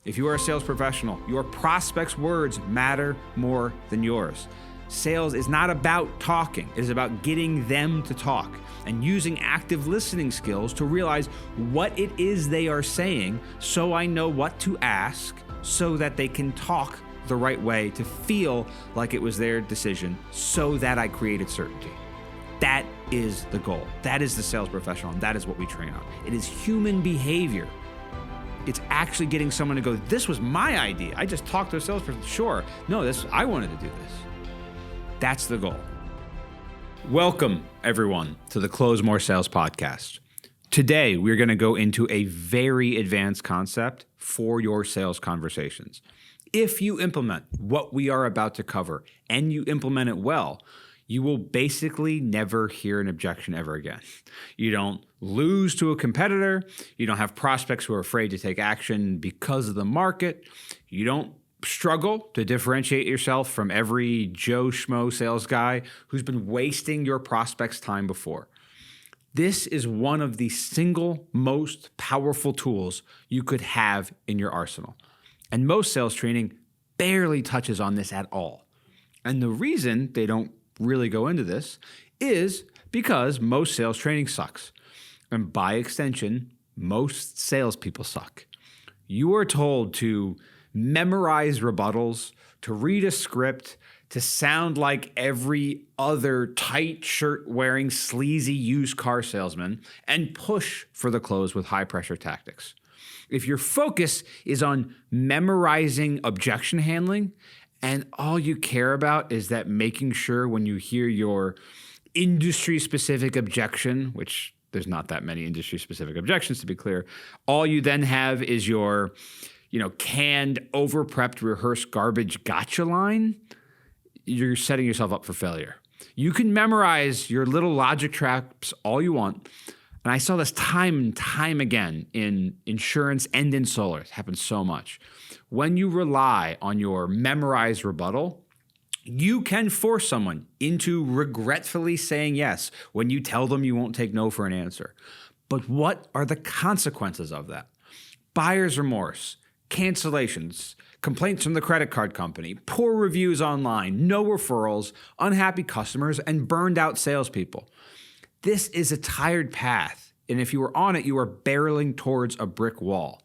If you are a sales professional, your prospects' words matter more than yours. Sales is not about talking. It is about getting them to talk and using active listening skills to realize what it is they are saying so I know what to ask so that they can talk the right way to feel like it was their decision so that I created certainty. That is the goal. That is the sales professional, and that is what we train on. It is human behavior. It's actually getting someone to go, this was my idea. I just talked to a salesperson. Sure. No, I wanted to do this. That's the goal. Welcome, everyone, to the Close More Sales podcast. Today, we're going to go into a very advanced concept for your sales conversations. If you implement what we are about to cover and you implement it well, you will basically never hear an objection ever again. You don't lose to a competitor. You don't have prospects who are afraid to take action because of the market. You don't struggle to differentiate yourself from every Joe Schmo sales guy who's been wasting your prospects' time before. This is one of the single most powerful tools you could have in your arsenal. And most sales training barely touches on this at all. And the reason they don't really go into this is because most sales training sucks. And by extension, most salespeople suck. You are told to memorize rebuttals, to read a script, to sound like every other tight shirt wearing sleazy used car salesman, and push for the close with high pressure tactics. If your focus is on memorizing objection handling, and all you care about is that making sure when you hear your industry-specific objection, which there's not that many industry-specific objections to be clear, all you then have is your canned, over-prepped, rehearsed garbage gotcha line, you're setting yourself up for failure. You can memorize your little logic traps all you want. And I saw this time and time again in insurance and in solar. It happens so much. When you rely on your memorized rebuttal, you can force someone into regretfully saying yes when you tell them you won't take no for an answer. But what are the consequences of that? Buyer's remorse, cancellations, complaints from the credit card company, poor reviews online, no referrals, unhappy customers, and burned out salespeople. This is a tired path, and if you are on it, you are barreling towards a brick wall.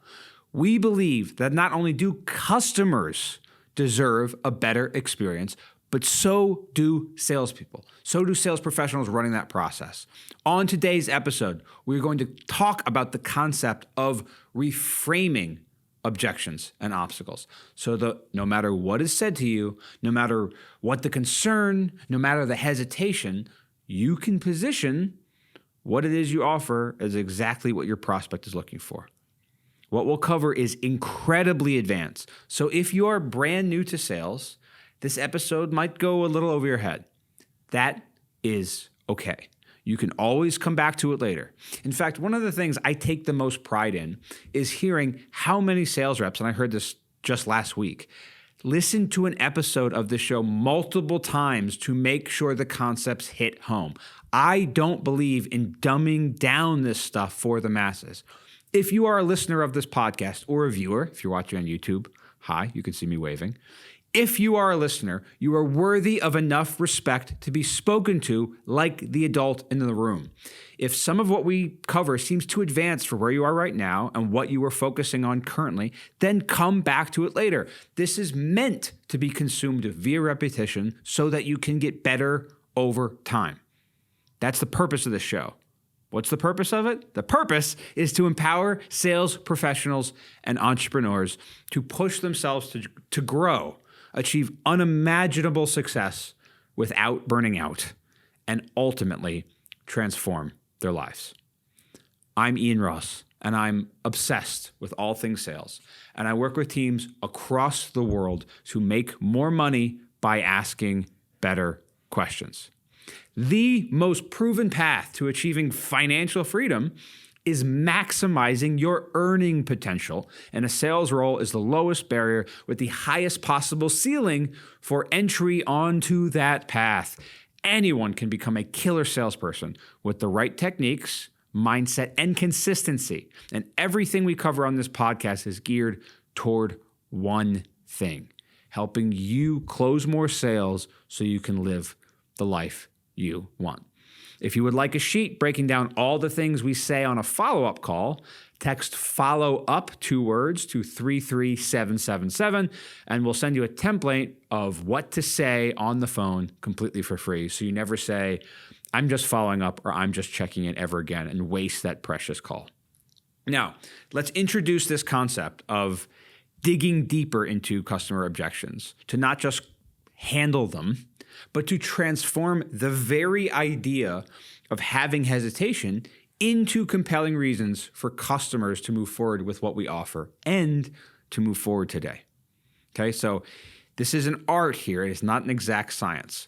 We believe that not only do customers deserve a better experience, but so do salespeople. So do sales professionals running that process. On today's episode, we're going to talk about the concept of reframing objections and obstacles. So that no matter what is said to you, no matter what the concern, no matter the hesitation, you can position what it is you offer as exactly what your prospect is looking for. What we'll cover is incredibly advanced. So if you are brand new to sales, this episode might go a little over your head. That is okay. You can always come back to it later. In fact, one of the things I take the most pride in is hearing how many sales reps, and I heard this just last week, listen to an episode of the show multiple times to make sure the concepts hit home. I don't believe in dumbing down this stuff for the masses. If you are a listener of this podcast or a viewer, if you're watching on YouTube, hi, you can see me waving. If you are a listener, you are worthy of enough respect to be spoken to like the adult in the room. If some of what we cover seems too advanced for where you are right now and what you are focusing on currently, then come back to it later. This is meant to be consumed via repetition so that you can get better over time. That's the purpose of this show. What's the purpose of it? The purpose is to empower sales professionals and entrepreneurs to push themselves to grow, achieve unimaginable success without burning out, and ultimately transform their lives. I'm Ian Ross, and I'm obsessed with all things sales, and I work with teams across the world to make more money by asking better questions. The most proven path to achieving financial freedom is maximizing your earning potential, and a sales role is the lowest barrier with the highest possible ceiling for entry onto that path. Anyone can become a killer salesperson with the right techniques, mindset, and consistency. And everything we cover on this podcast is geared toward one thing: helping you close more sales so you can live the life you want. If you would like a sheet breaking down all the things we say on a follow-up call, text follow up, 2 words, to 33777, and we'll send you a template of what to say on the phone completely for free. So you never say, I'm just following up or I'm just checking in ever again and waste that precious call. Now, let's introduce this concept of digging deeper into customer objections to not just handle them, but to transform the very idea of having hesitation into compelling reasons for customers to move forward with what we offer and to move forward today. Okay, so this is an art here. It's not an exact science,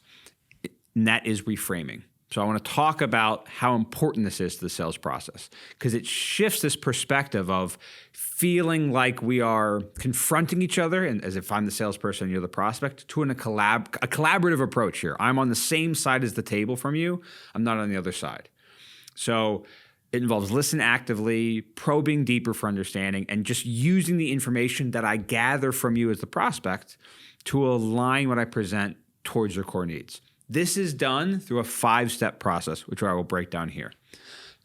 and that is reframing. So I want to talk about how important this is to the sales process, because it shifts this perspective of feeling like we are confronting each other, and as if I'm the salesperson and you're the prospect, to a collaborative approach here. I'm on the same side as the table from you. I'm not on the other side. So it involves listening actively, probing deeper for understanding, and just using the information that I gather from you as the prospect to align what I present towards your core needs. This is done through a 5-step process, which I will break down here.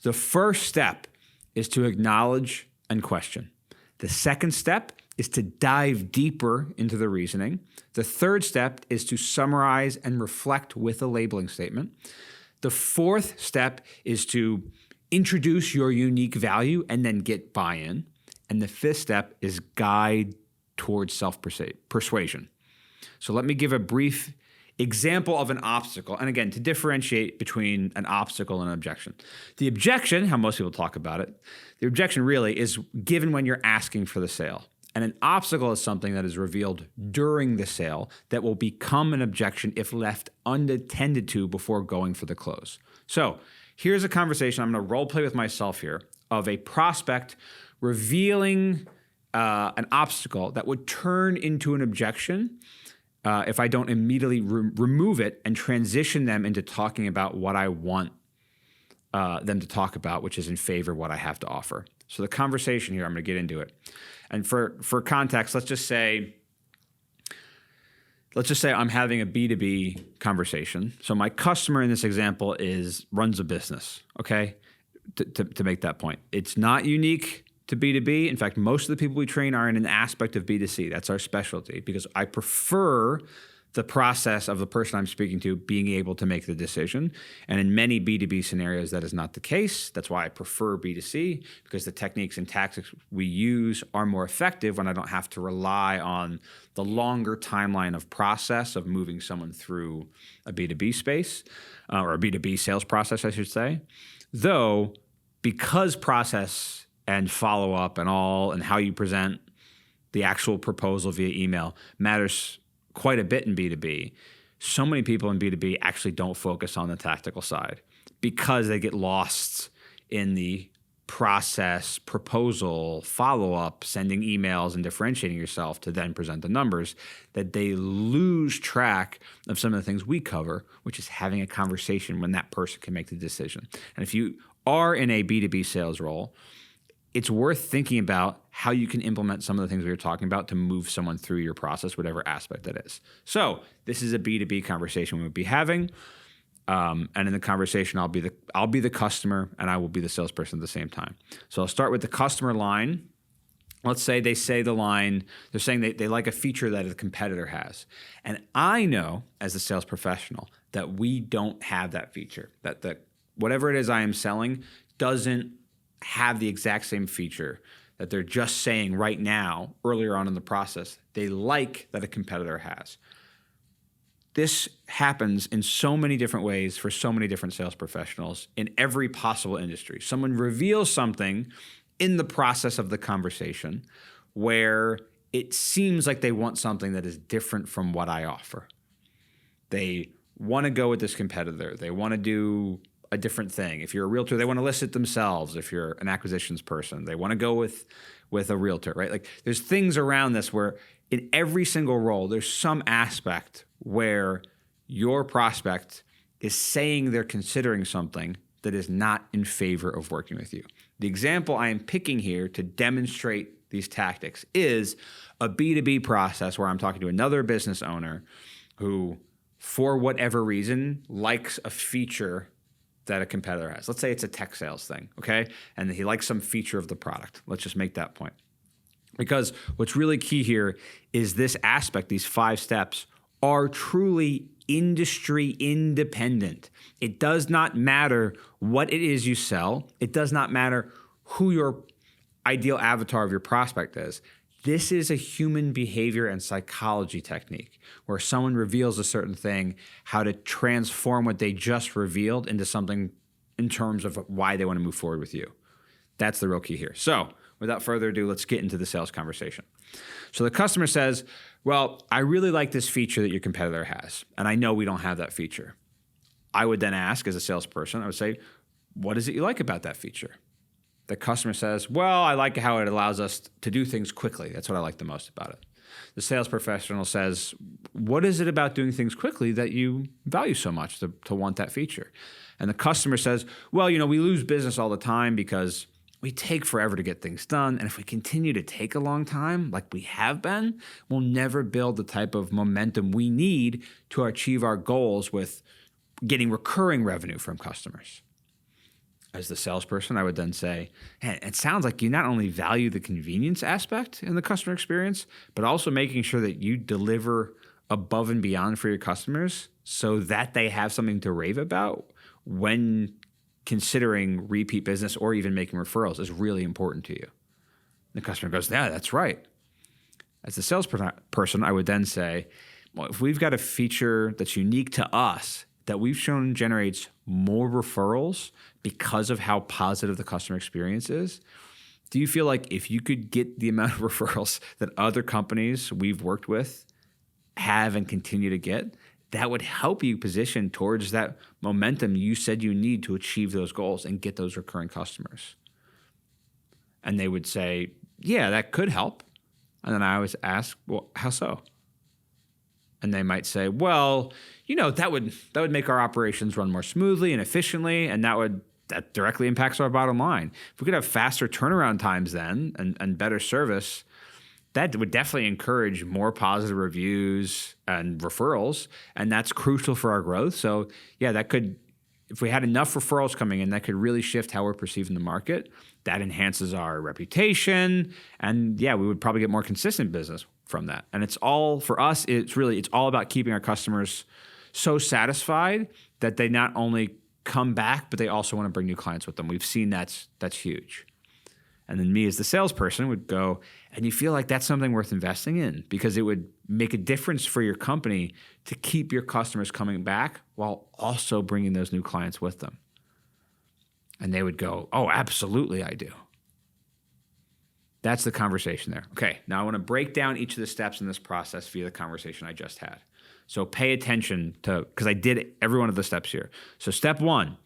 The first step is to acknowledge and question. The second step is to dive deeper into the reasoning. The third step is to summarize and reflect with a labeling statement. The fourth step is to introduce your unique value and then get buy-in. And the fifth step is guide towards self-persuasion. So let me give a brief example of an obstacle. And again, to differentiate between an obstacle and an objection. The objection, how most people talk about it, the objection really is given when you're asking for the sale. And an obstacle is something that is revealed during the sale that will become an objection if left unattended to before going for the close. So here's a conversation. I'm going to role play with myself here of a prospect revealing an obstacle that would turn into an objection if I don't immediately remove it and transition them into talking about what I want them to talk about, which is in favor of what I have to offer. So the conversation here, I'm going to get into it. And for context, let's just say I'm having a B2B conversation. So my customer in this example runs a business, okay? To make that point. It's not unique to B2B. In fact, most of the people we train are in an aspect of B2C. That's our specialty, because I prefer the process of the person I'm speaking to being able to make the decision. And in many B2B scenarios, that is not the case. That's why I prefer B2C, because the techniques and tactics we use are more effective when I don't have to rely on the longer timeline of process of moving someone through a B2B space, or a B2B sales process, I should say. Though, because process and follow-up and how you present the actual proposal via email matters quite a bit in B2B, so many people in B2B actually don't focus on the tactical side because they get lost in the process, proposal, follow-up, sending emails, and differentiating yourself to then present the numbers, that they lose track of some of the things we cover, which is having a conversation when that person can make the decision. And if you are in a B2B sales role, it's worth thinking about how you can implement some of the things we were talking about to move someone through your process, whatever aspect that is. So this is a B2B conversation we'll be having. And in the conversation, I'll be the customer and I will be the salesperson at the same time. So I'll start with the customer line. Let's say they say the line, they're saying they like a feature that a competitor has. And I know as a sales professional that we don't have that feature, that whatever it is I am selling doesn't have the exact same feature that they're just saying right now, earlier on in the process, they like that a competitor has. This happens in so many different ways for so many different sales professionals in every possible industry. Someone reveals something in the process of the conversation where it seems like they want something that is different from what I offer. They want to go with this competitor. They want to do a different thing. If you're a realtor, they want to list it themselves. If you're an acquisitions person, they want to go with a realtor, right? Like there's things around this where in every single role, there's some aspect where your prospect is saying they're considering something that is not in favor of working with you. The example I am picking here to demonstrate these tactics is a B2B process where I'm talking to another business owner who, for whatever reason, likes a feature that a competitor has. Let's say it's a tech sales thing, okay? And he likes some feature of the product. Let's just make that point. Because what's really key here is this aspect, these 5 steps, are truly industry independent. It does not matter what it is you sell. It does not matter who your ideal avatar of your prospect is. This is a human behavior and psychology technique where someone reveals a certain thing, how to transform what they just revealed into something in terms of why they want to move forward with you. That's the real key here. So without further ado, let's get into the sales conversation. So the customer says, well, I really like this feature that your competitor has, and I know we don't have that feature. I would then ask, as a salesperson, I would say, what is it you like about that feature? The customer says, well, I like how it allows us to do things quickly. That's what I like the most about it. The sales professional says, what is it about doing things quickly that you value so much to want that feature? And the customer says, well, we lose business all the time because we take forever to get things done. And if we continue to take a long time, like we have been, we'll never build the type of momentum we need to achieve our goals with getting recurring revenue from customers. As the salesperson, I would then say, hey, it sounds like you not only value the convenience aspect in the customer experience, but also making sure that you deliver above and beyond for your customers so that they have something to rave about when considering repeat business or even making referrals is really important to you. The customer goes, yeah, that's right. As the salesperson, I would then say, well, if we've got a feature that's unique to us that we've shown generates more referrals because of how positive the customer experience is, do you feel like if you could get the amount of referrals that other companies we've worked with have and continue to get, that would help you position towards that momentum you said you need to achieve those goals and get those recurring customers? And they would say, yeah, that could help. And then I always ask, well, how so? And they might say, well, that would make our operations run more smoothly and efficiently, and that directly impacts our bottom line. If we could have faster turnaround times then and better service, that would definitely encourage more positive reviews and referrals, and that's crucial for our growth. So yeah, if we had enough referrals coming in, that could really shift how we're perceived in the market. That enhances our reputation, and yeah, we would probably get more consistent business from that. And it's all, for us, it's all about keeping our customers so satisfied that they not only come back, but they also want to bring new clients with them. We've seen that's huge. And then me as the salesperson would go, and you feel like that's something worth investing in because it would make a difference for your company to keep your customers coming back while also bringing those new clients with them. And they would go, oh, absolutely, I do. That's the conversation there. Okay, now I want to break down each of the steps in this process via the conversation I just had. So pay attention to, because I did every one of the steps here. So step 1,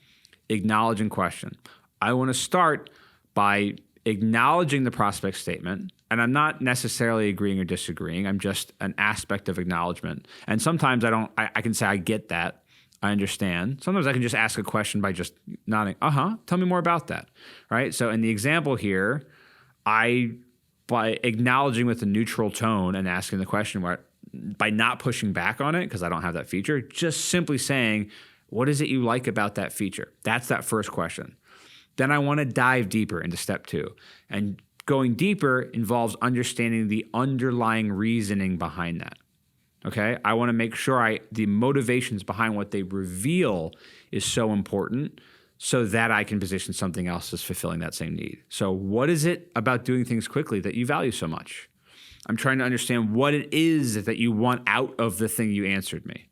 acknowledge and question. I want to start by acknowledging the prospect statement, and I'm not necessarily agreeing or disagreeing. I'm just an aspect of acknowledgement. And sometimes I can say I get that, I understand. Sometimes I can just ask a question by just nodding, tell me more about that, right? So in the example here, by acknowledging with a neutral tone and asking the question, by not pushing back on it because I don't have that feature, just simply saying, what is it you like about that feature? That's that first question. Then I want to dive deeper into step 2. And going deeper involves understanding the underlying reasoning behind that. Okay? I want to make sure the motivations behind what they reveal is so important so that I can position something else as fulfilling that same need. So what is it about doing things quickly that you value so much? I'm trying to understand what it is that you want out of the thing you answered me.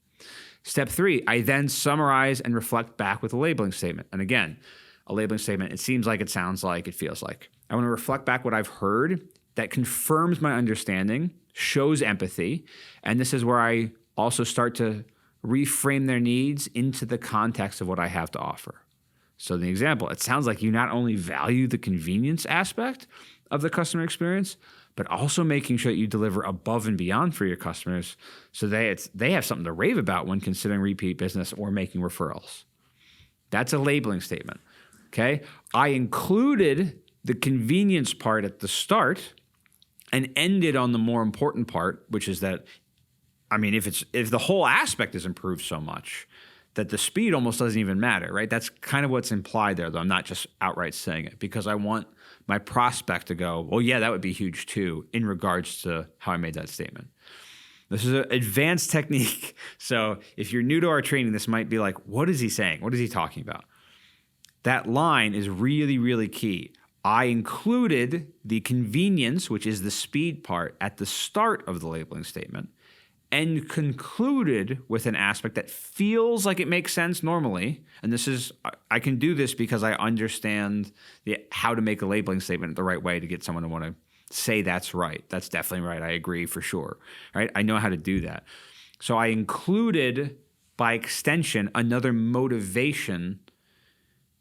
Step 3, I then summarize and reflect back with a labeling statement. And again, a labeling statement, it seems like, it sounds like, it feels like. I want to reflect back what I've heard that confirms my understanding, shows empathy, and this is where I also start to reframe their needs into the context of what I have to offer. So the example, it sounds like you not only value the convenience aspect of the customer experience, but also making sure that you deliver above and beyond for your customers so they have something to rave about when considering repeat business or making referrals. That's a labeling statement, okay? I included the convenience part at the start and ended on the more important part, which is that, I mean, if the whole aspect is improved so much that the speed almost doesn't even matter, right? That's kind of what's implied there, though. I'm not just outright saying it, because I want my prospect to go, well, yeah, that would be huge too, in regards to how I made that statement. This is an advanced technique. So if you're new to our training, this might be like, what is he saying? What is he talking about? That line is really, really key. I included the convenience, which is the speed part, at the start of the labeling statement, and concluded with an aspect that feels like it makes sense normally. And this is, I can do this because I understand how to make a labeling statement the right way to get someone to want to say that's right. That's definitely right. I agree for sure. Right? I know how to do that. So I included, by extension, another motivation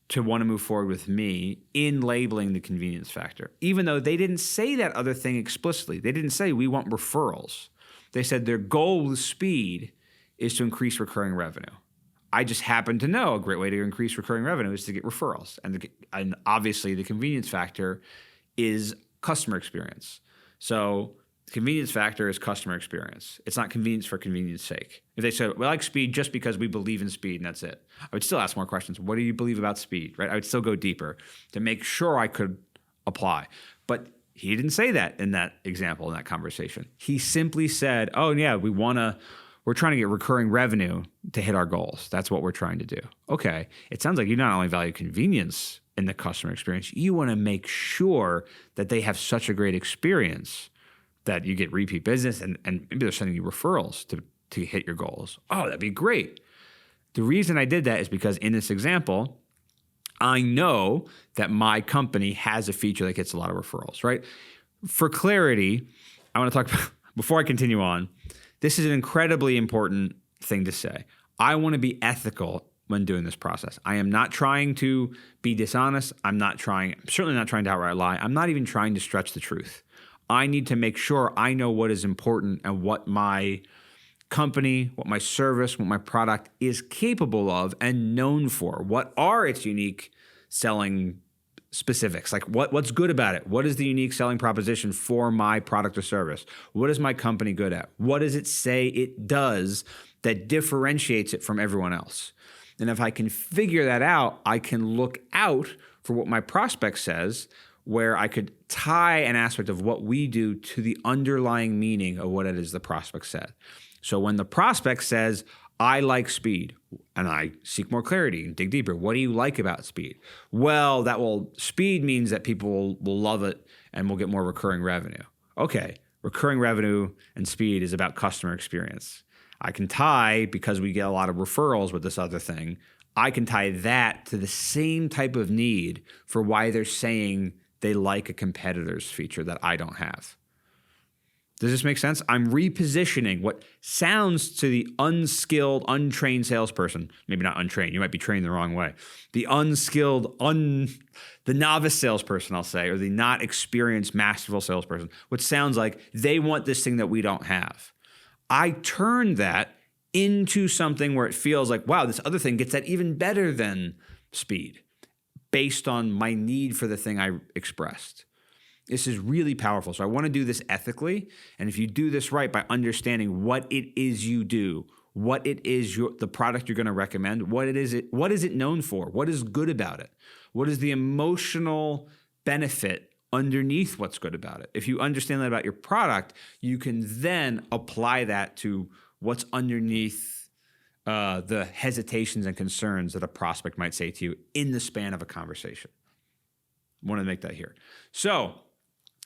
to want to move forward with me in labeling the convenience factor, even though they didn't say that other thing explicitly. They didn't say we want referrals. They said their goal with speed is to increase recurring revenue. I just happen to know a great way to increase recurring revenue is to get referrals. And obviously the convenience factor is customer experience. So the convenience factor is customer experience. It's not convenience for convenience sake. If they said, we like speed just because we believe in speed and that's it, I would still ask more questions. What do you believe about speed, right? I would still go deeper to make sure I could apply. But he didn't say that in that example, in that conversation. He simply said, oh yeah, we're trying to get recurring revenue to hit our goals. That's what we're trying to do. Okay, it sounds like you not only value convenience in the customer experience, you want to make sure that they have such a great experience that you get repeat business and maybe they're sending you referrals to hit your goals. Oh, that'd be great. The reason I did that is because in this example, I know that my company has a feature that gets a lot of referrals, right? For clarity, I want to talk about, before I continue on, this is an incredibly important thing to say. I want to be ethical when doing this process. I am not trying to be dishonest. I'm certainly not trying to outright lie. I'm not even trying to stretch the truth. I need to make sure I know what is important and what my company, what my service, what my product is capable of and known for. What are its unique selling specifics? Like what's good about it? What is the unique selling proposition for my product or service? What is my company good at? What does it say it does that differentiates it from everyone else? And if I can figure that out, I can look out for what my prospect says, where I could tie an aspect of what we do to the underlying meaning of what it is the prospect said. So when the prospect says, I like speed, and I seek more clarity and dig deeper, what do you like about speed? Well, speed means that people will love it and will get more recurring revenue. Okay, recurring revenue and speed is about customer experience. I can tie, because we get a lot of referrals with this other thing, I can tie that to the same type of need for why they're saying they like a competitor's feature that I don't have. Does this make sense? I'm repositioning what sounds to the unskilled, untrained salesperson, maybe not untrained, you might be trained the wrong way. The unskilled, the novice salesperson, I'll say, or the not experienced, masterful salesperson, what sounds like they want this thing that we don't have. I turn that into something where it feels like, wow, this other thing gets that even better than speed based on my need for the thing I expressed. This is really powerful. So I want to do this ethically. And if you do this right by understanding what it is you do, what it is the product you're going to recommend, what is it known for? What is good about it? What is the emotional benefit underneath what's good about it? If you understand that about your product, you can then apply that to what's underneath the hesitations and concerns that a prospect might say to you in the span of a conversation. I want to make that here. So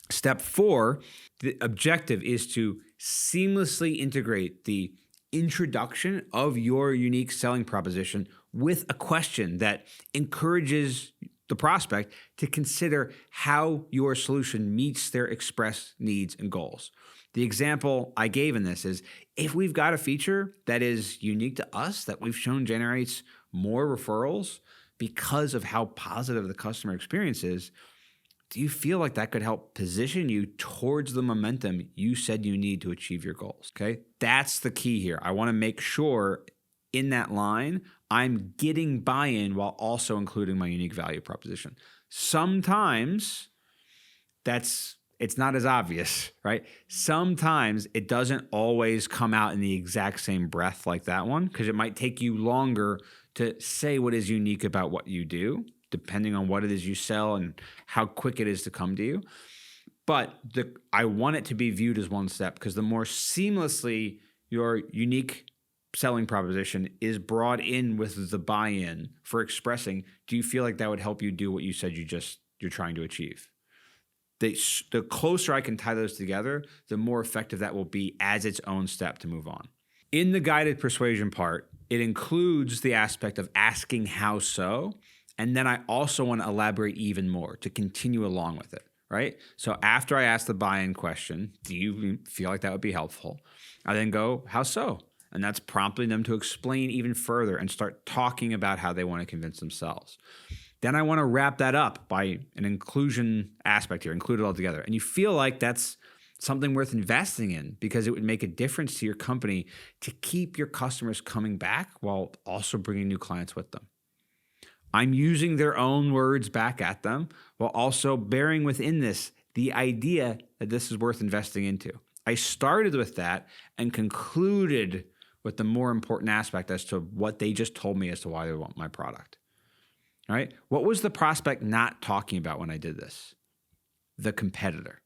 step 4, the objective is to seamlessly integrate the introduction of your unique selling proposition with a question that encourages the prospect to consider how your solution meets their expressed needs and goals. The example I gave in this is, if we've got a feature that is unique to us, that we've shown generates more referrals because of how positive the customer experience is, do you feel like that could help position you towards the momentum you said you need to achieve your goals? Okay, that's the key here. I want to make sure in that line, I'm getting buy-in while also including my unique value proposition. Sometimes that's it's not as obvious, right? Sometimes it doesn't always come out in the exact same breath like that one, because it might take you longer to say what is unique about what you do, depending on what it is you sell and how quick it is to come to you. But I want it to be viewed as one step, because the more seamlessly your unique selling proposition is brought in with the buy-in for expressing, do you feel like that would help you do what you said you're trying to achieve? The closer I can tie those together, the more effective that will be as its own step to move on. In the guided persuasion part, it includes the aspect of asking how so, and then I also want to elaborate even more to continue along with it, right? So after I ask the buy-in question, do you feel like that would be helpful? I then go, how so? And that's prompting them to explain even further and start talking about how they want to convince themselves. Then I want to wrap that up by an inclusion aspect here, include it all together. And you feel like that's something worth investing in, because it would make a difference to your company to keep your customers coming back while also bringing new clients with them. I'm using their own words back at them while also bearing within this the idea that this is worth investing into. I started with that and concluded with the more important aspect as to what they just told me as to why they want my product. All right. What was the prospect not talking about when I did this? The competitor.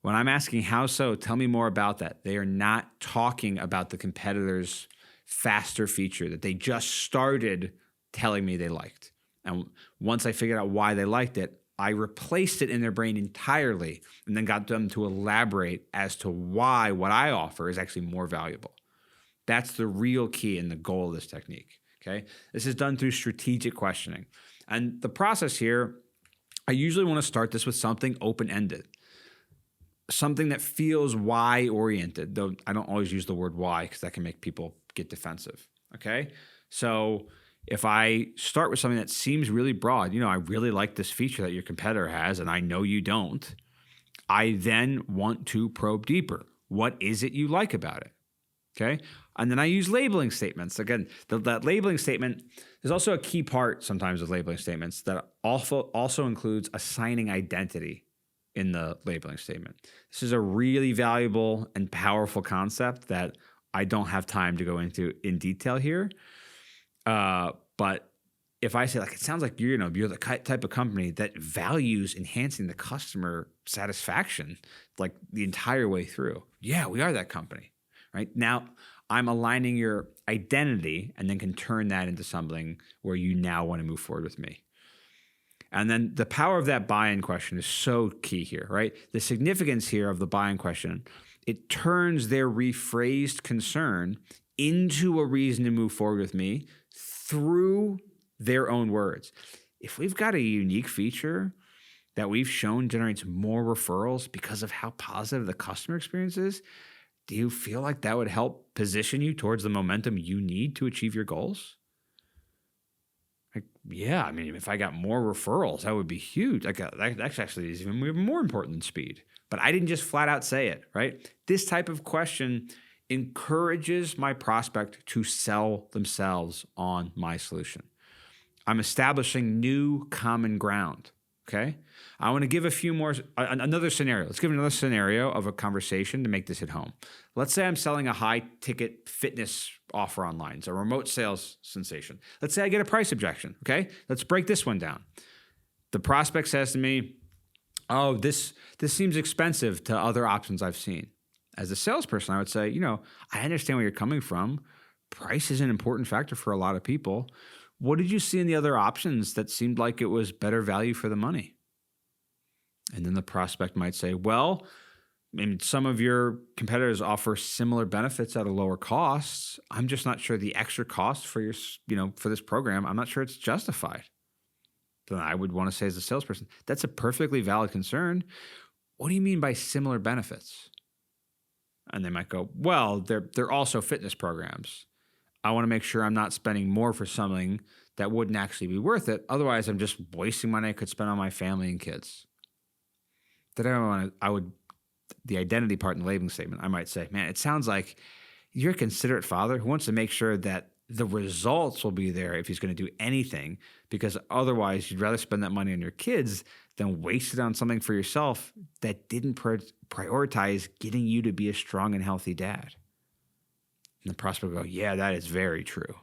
When I'm asking how so, tell me more about that. They are not talking about the competitor's faster feature that they just started telling me they liked. And once I figured out why they liked it, I replaced it in their brain entirely and then got them to elaborate as to why what I offer is actually more valuable. That's the real key and the goal of this technique. Okay, this is done through strategic questioning. And the process here, I usually want to start this with something open-ended, something that feels why-oriented, though I don't always use the word why because that can make people get defensive. Okay, so if I start with something that seems really broad, I really like this feature that your competitor has and I know you don't, I then want to probe deeper. What is it you like about it? Okay. And then I use labeling statements. Again, that labeling statement, there's also a key part sometimes of labeling statements that also includes assigning identity in the labeling statement. This is a really valuable and powerful concept that I don't have time to go into in detail here. But if I say, it sounds like you're the type of company that values enhancing the customer satisfaction, the entire way through. Yeah, we are that company. Right now, I'm aligning your identity and then can turn that into something where you now want to move forward with me. And then the power of that buy-in question is so key here, right? The significance here of the buy-in question, it turns their rephrased concern into a reason to move forward with me through their own words. If we've got a unique feature that we've shown generates more referrals because of how positive the customer experience is, do you feel like that would help position you towards the momentum you need to achieve your goals? Yeah, if I got more referrals, that would be huge. That actually is even more important than speed. But I didn't just flat out say it, right? This type of question encourages my prospect to sell themselves on my solution. I'm establishing new common ground. Okay, I want to give another scenario. Let's give another scenario of a conversation to make this hit home. Let's say I'm selling a high-ticket fitness offer online. It's a remote sales sensation. Let's say I get a price objection. Okay, let's break this one down. The prospect says to me, "Oh, this seems expensive to other options I've seen." As a salesperson, I would say, I understand where you're coming from. Price is an important factor for a lot of people. What did you see in the other options that seemed like it was better value for the money? And then the prospect might say, well, some of your competitors offer similar benefits at a lower cost. I'm just not sure the extra cost for for this program, I'm not sure it's justified. Then I would want to say as a salesperson, that's a perfectly valid concern. What do you mean by similar benefits? And they might go, well, they're also fitness programs. I want to make sure I'm not spending more for something that wouldn't actually be worth it. Otherwise, I'm just wasting money I could spend on my family and kids. Then the identity part in the labeling statement, I might say, man, it sounds like you're a considerate father who wants to make sure that the results will be there if he's going to do anything, because otherwise you'd rather spend that money on your kids than waste it on something for yourself that didn't prioritize getting you to be a strong and healthy dad. And the prospect will go, yeah, that is very true.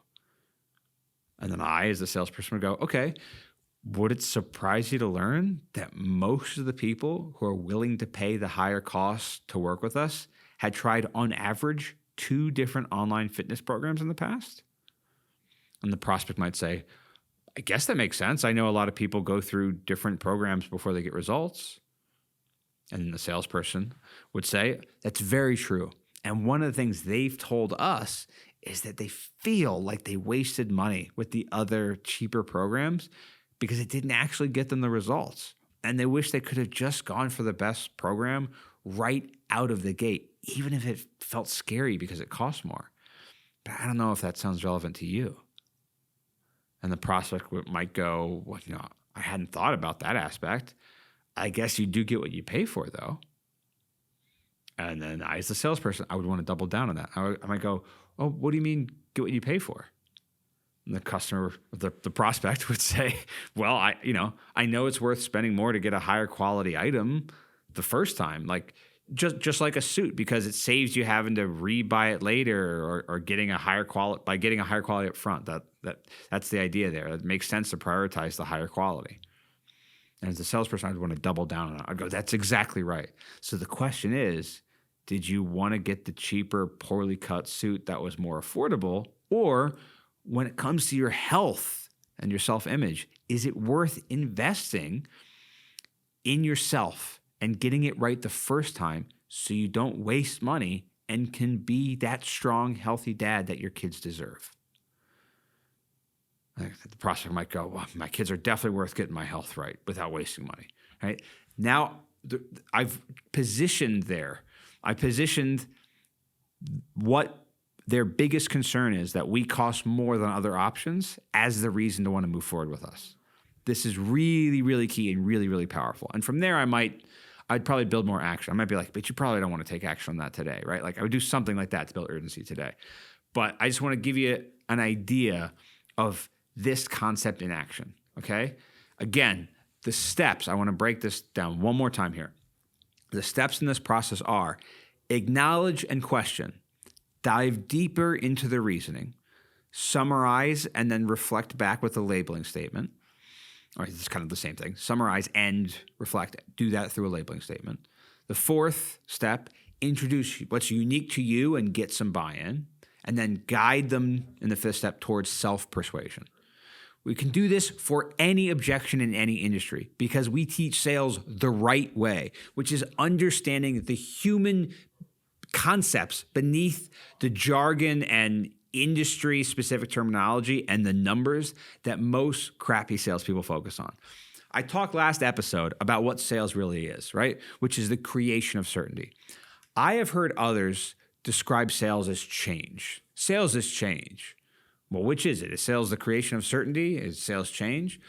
And then I, as the salesperson, would go, okay, would it surprise you to learn that most of the people who are willing to pay the higher cost to work with us had tried, on average, 2 different online fitness programs in the past? And the prospect might say, I guess that makes sense. I know a lot of people go through different programs before they get results. And the salesperson would say, that's very true. And one of the things they've told us is that they feel like they wasted money with the other cheaper programs because it didn't actually get them the results. And they wish they could have just gone for the best program right out of the gate, even if it felt scary because it cost more. But I don't know if that sounds relevant to you. And the prospect might go, well, I hadn't thought about that aspect. I guess you do get what you pay for, though. And then I, as the salesperson, I would want to double down on that. I might go, oh, what do you mean get what you pay for? And the customer, the prospect would say, well, I know it's worth spending more to get a higher quality item the first time, like just like a suit, because it saves you having to rebuy it later or getting a higher quality by getting a higher quality up front. That's the idea there. It makes sense to prioritize the higher quality. And as a salesperson, I'd want to double down on it. I'd go, that's exactly right. So the question is, did you want to get the cheaper, poorly cut suit that was more affordable? Or when it comes to your health and your self-image, is it worth investing in yourself and getting it right the first time so you don't waste money and can be that strong, healthy dad that your kids deserve? The prospect might go, well, my kids are definitely worth getting my health right without wasting money, right? Now, I've positioned what their biggest concern is, that we cost more than other options, as the reason to want to move forward with us. This is really, really key and really, really powerful. And from there, I'd probably build more action. I might be like, but you probably don't want to take action on that today, right? Like I would do something like that to build urgency today. But I just want to give you an idea of this concept in action, okay? Again, the steps, I want to break this down one more time here. The steps in this process are: acknowledge and question, dive deeper into the reasoning, summarize and then reflect back with a labeling statement. All right, it's kind of the same thing. Summarize and reflect. Do that through a labeling statement. The 4th step, introduce what's unique to you and get some buy-in, and then guide them in the 5th step towards self-persuasion. We can do this for any objection in any industry because we teach sales the right way, which is understanding the human concepts beneath the jargon and industry-specific terminology and the numbers that most crappy salespeople focus on. I talked last episode about what sales really is, right? Which is the creation of certainty. I have heard others describe sales as change. Sales is change. Well, which is it? Is sales the creation of certainty? Is sales change?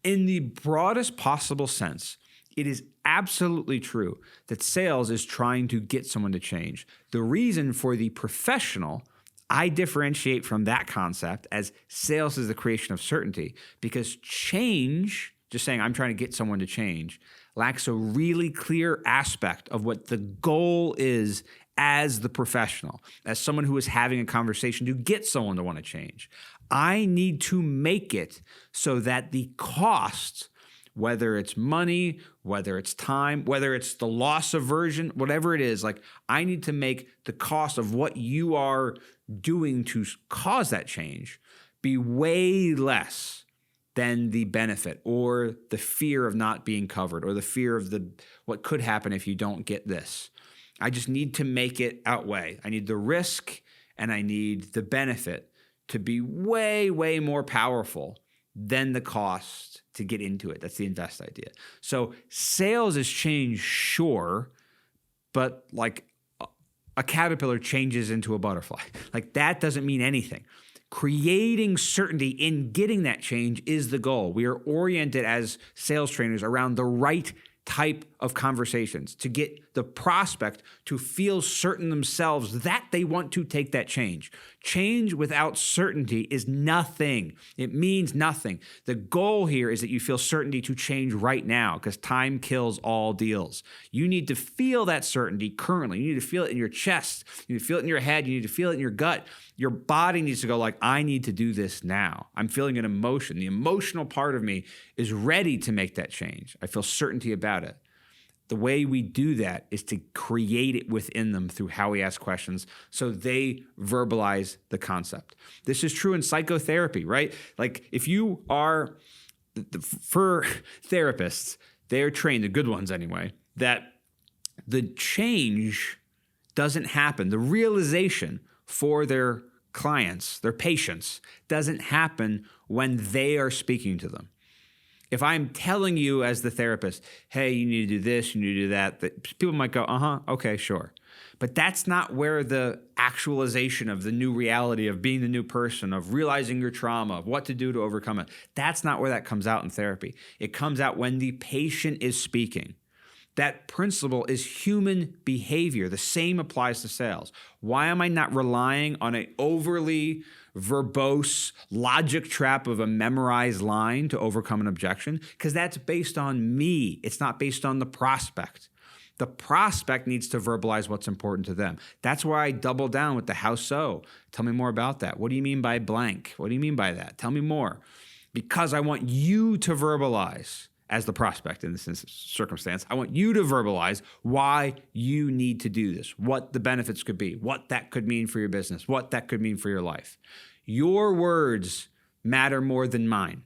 In the broadest possible sense, it is absolutely true that sales is trying to get someone to change. The reason for the professional, I differentiate from that concept as sales is the creation of certainty, because change, just saying I'm trying to get someone to change, lacks a really clear aspect of what the goal is as the professional, as someone who is having a conversation to get someone to want to change. I need to make it so that the cost, whether it's money, whether it's time, whether it's the loss aversion, whatever it is, like I need to make the cost of what you are doing to cause that change be way less than the benefit or the fear of not being covered or the fear of what could happen if you don't get this. I just need to make it outweigh. I need the risk and I need the benefit to be way, way more powerful than the cost to get into it. That's the invest idea. So sales is change, sure, but like a caterpillar changes into a butterfly. Like that doesn't mean anything. Creating certainty in getting that change is the goal. We are oriented as sales trainers around the right type of conversations to get the prospect to feel certain themselves that they want to take that change. Change without certainty is nothing. It means nothing. The goal here is that you feel certainty to change right now because time kills all deals. You need to feel that certainty currently. You need to feel it in your chest. You need to feel it in your head. You need to feel it in your gut. Your body needs to go like, I need to do this now. I'm feeling an emotion. The emotional part of me is ready to make that change. I feel certainty about it. The way we do that is to create it within them through how we ask questions so they verbalize the concept. This is true in psychotherapy, right? Like if you are, for therapists, they are trained, the good ones anyway, that the change doesn't happen. The realization for their clients, their patients, doesn't happen when they are speaking to them. If I'm telling you as the therapist, hey, you need to do this, you need to do that, people might go, okay, sure. But that's not where the actualization of the new reality of being the new person, of realizing your trauma, of what to do to overcome it, that's not where that comes out in therapy. It comes out when the patient is speaking. That principle is human behavior. The same applies to sales. Why am I not relying on an overly verbose logic trap of a memorized line to overcome an objection? Because that's based on me. It's not based on the prospect. The prospect needs to verbalize what's important to them. That's why I double down with the how so. Tell me more about that. What do you mean by blank? What do you mean by that? Tell me more. Because I want you to verbalize. As the prospect in this circumstance, I want you to verbalize why you need to do this, what the benefits could be, what that could mean for your business, what that could mean for your life. Your words matter more than mine.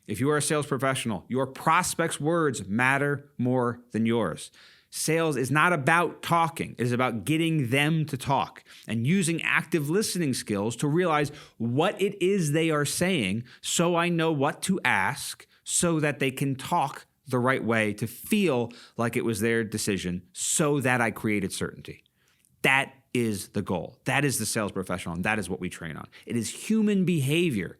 If you are a sales professional, your prospect's words matter more than yours. Sales is not about talking. It is about getting them to talk and using active listening skills to realize what it is they are saying so I know what to ask so that they can talk the right way to feel like it was their decision so that I created certainty. That is the goal. That is the sales professional, and that is what we train on. It is human behavior.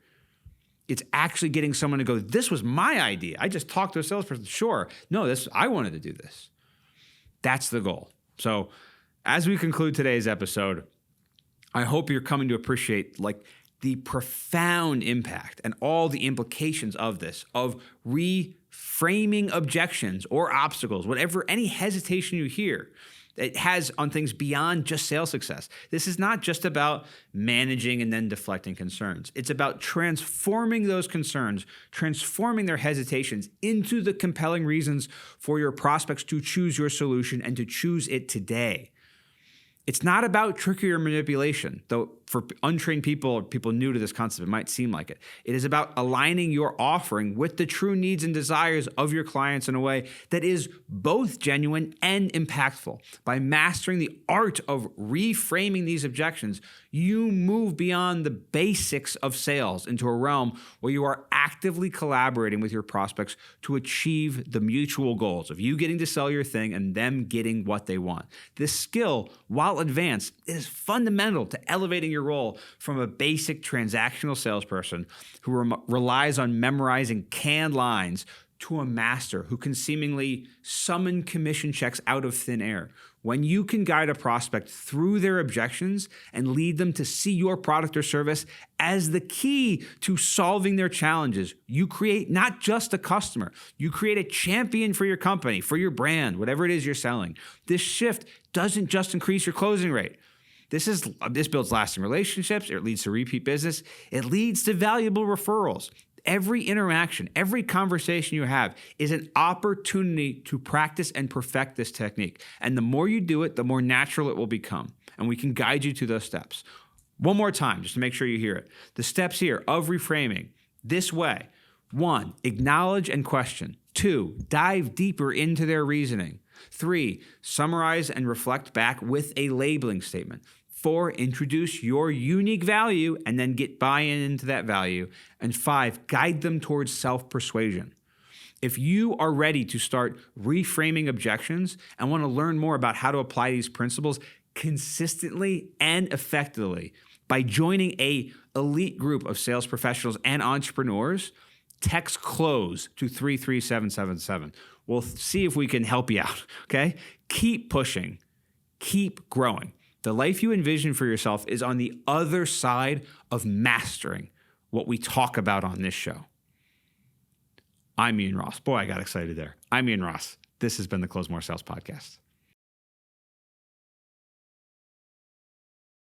It's actually getting someone to go, this was my idea. I just talked to a salesperson. Sure. No, I wanted to do this. That's the goal. So as we conclude today's episode, I hope you're coming to appreciate the profound impact and all the implications of this, of reframing objections or obstacles, whatever, any hesitation you hear, it has on things beyond just sales success. This is not just about managing and then deflecting concerns. It's about transforming those concerns, transforming their hesitations into the compelling reasons for your prospects to choose your solution and to choose it today. It's not about trickery or manipulation, though for untrained people or people new to this concept, it might seem like it. It is about aligning your offering with the true needs and desires of your clients in a way that is both genuine and impactful. By mastering the art of reframing these objections, you move beyond the basics of sales into a realm where you are actively collaborating with your prospects to achieve the mutual goals of you getting to sell your thing and them getting what they want. This skill, while advanced, is fundamental to elevating your role from a basic transactional salesperson who relies on memorizing canned lines to a master who can seemingly summon commission checks out of thin air. When you can guide a prospect through their objections and lead them to see your product or service as the key to solving their challenges, you create not just a customer, you create a champion for your company, for your brand, whatever it is you're selling. This shift doesn't just increase your closing rate. This builds lasting relationships. It leads to repeat business. It leads to valuable referrals. Every interaction, every conversation you have is an opportunity to practice and perfect this technique. And the more you do it, the more natural it will become. And we can guide you to those steps. One more time, just to make sure you hear it. The steps here of reframing this way. 1, acknowledge and question. 2, dive deeper into their reasoning. 3, summarize and reflect back with a labeling statement. 4, introduce your unique value and then get buy-in into that value. And 5, guide them towards self-persuasion. If you are ready to start reframing objections and want to learn more about how to apply these principles consistently and effectively by joining an elite group of sales professionals and entrepreneurs, text CLOSE to 33777. we'll see if we can help you out, okay? Keep pushing. Keep growing. The life you envision for yourself is on the other side of mastering what we talk about on this show. I'm Ian Ross. Boy, I got excited there. I'm Ian Ross. This has been the Close More Sales Podcast.